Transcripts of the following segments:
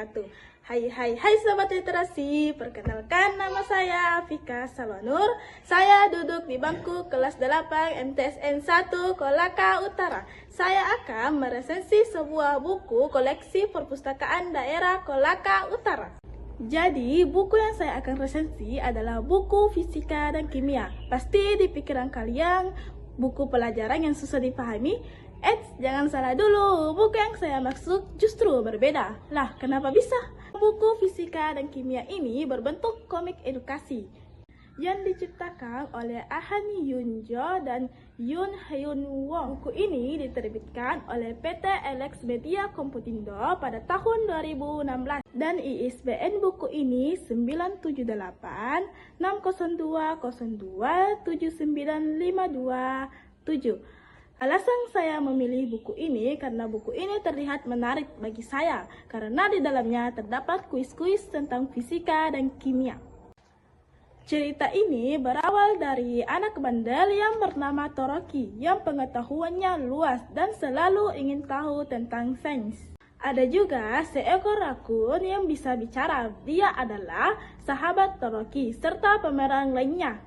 wabarakatuh. Hai Sobat Literasi, perkenalkan nama saya Afika Salwanur. Saya duduk di bangku kelas 8 MTSN 1 Kolaka Utara. Saya akan meresensi sebuah buku koleksi perpustakaan daerah Kolaka Utara. Jadi, buku yang saya akan resensi adalah buku fisika dan kimia. Pasti di pikiran kalian, buku pelajaran yang susah dipahami. Jangan salah dulu, buku yang saya maksud justru berbeda. Lah, kenapa bisa? Buku fisika dan kimia ini berbentuk komik edukasi yang diciptakan oleh Ahani Yunjo dan Yoon Hyun Wong. Buku ini diterbitkan oleh PT Alex Media Komputindo pada tahun 2016 dan ISBN buku ini 978 602 02 79527. Alasan saya memilih buku ini karena buku ini terlihat menarik bagi saya karena di dalamnya terdapat kuis-kuis tentang fisika dan kimia. Cerita ini berawal dari anak bandel yang bernama Toroki yang pengetahuannya luas dan selalu ingin tahu tentang sains. Ada juga seekor rakun yang bisa bicara. Dia adalah sahabat Toroki serta pemeran lainnya.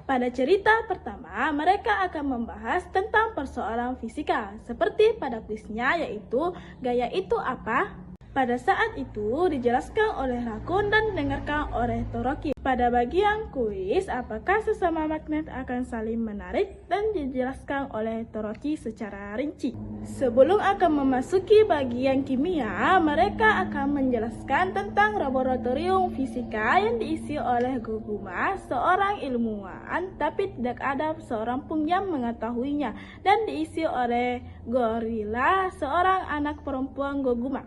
Pada cerita pertama, mereka akan membahas tentang persoalan fisika, seperti pada kuisnya yaitu gaya itu apa? Pada saat itu dijelaskan oleh rakun dan didengarkan oleh Toroki. Pada bagian kuis, apakah sesama magnet akan saling menarik dan dijelaskan oleh Toroki secara rinci. Sebelum akan memasuki bagian kimia, mereka akan menjelaskan tentang laboratorium fisika yang diisi oleh Goguma, seorang ilmuwan, tapi tidak ada seorang pun yang mengetahuinya, dan diisi oleh Gorilla, seorang anak perempuan Goguma.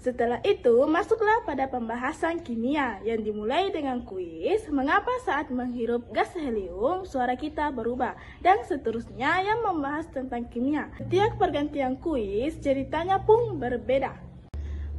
Setelah itu, masuklah pada pembahasan kimia yang dimulai dengan kuis, mengapa saat menghirup gas helium suara kita berubah, dan seterusnya yang membahas tentang kimia. Setiap pergantian kuis, ceritanya pun berbeda.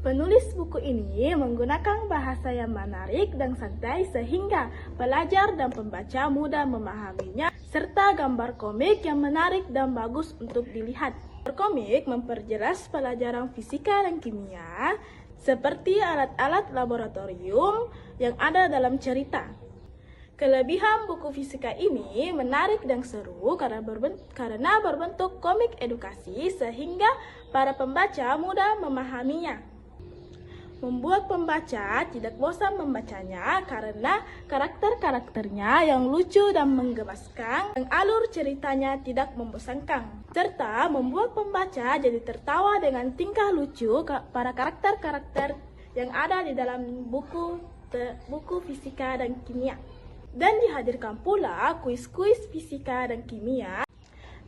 Penulis buku ini menggunakan bahasa yang menarik dan santai sehingga pelajar dan pembaca mudah memahaminya, serta gambar komik yang menarik dan bagus untuk dilihat. Komik memperjelas pelajaran fisika dan kimia seperti alat-alat laboratorium yang ada dalam cerita. Kelebihan buku fisika ini menarik dan seru karena berbentuk komik edukasi sehingga para pembaca mudah memahaminya. Membuat pembaca tidak bosan membacanya karena karakter-karakternya yang lucu dan menggemaskan dan alur ceritanya tidak membosankan, serta membuat pembaca jadi tertawa dengan tingkah lucu para karakter-karakter yang ada di dalam buku fisika dan kimia. Dan dihadirkan pula kuis-kuis fisika dan kimia.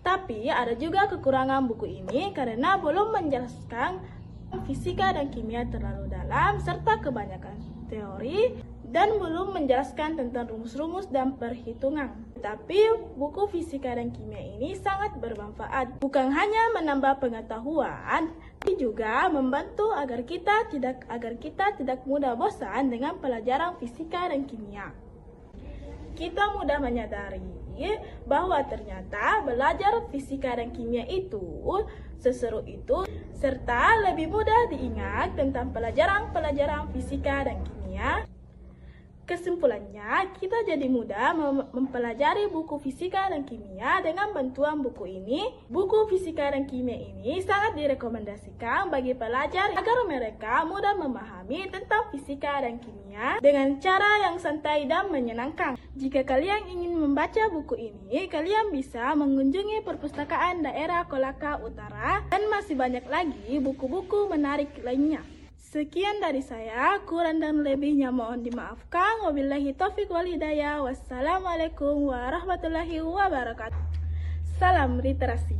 Tapi ada juga kekurangan buku ini karena belum menjelaskan fisika dan kimia terlalu dalam serta kebanyakan teori dan belum menjelaskan tentang rumus-rumus dan perhitungan. Tetapi buku fisika dan kimia ini sangat bermanfaat, bukan hanya menambah pengetahuan, tapi juga membantu agar kita tidak mudah bosan dengan pelajaran fisika dan kimia. Kita mudah menyadari bahwa ternyata belajar fisika dan kimia itu seseru itu, serta lebih mudah diingat tentang pelajaran fisika dan kimia. Kesimpulannya, kita jadi mudah mempelajari buku fisika dan kimia dengan bantuan buku ini. Buku fisika dan kimia ini sangat direkomendasikan bagi pelajar agar mereka mudah memahami tentang fisika dan kimia dengan cara yang santai dan menyenangkan. Jika kalian ingin membaca buku ini, kalian bisa mengunjungi perpustakaan daerah Kolaka Utara dan masih banyak lagi buku-buku menarik lainnya. Sekian dari saya, kurang dan lebihnya mohon dimaafkan. Wabillahi taufiq wal hidayah. Wassalamualaikum warahmatullahi wabarakatuh. Salam literasi.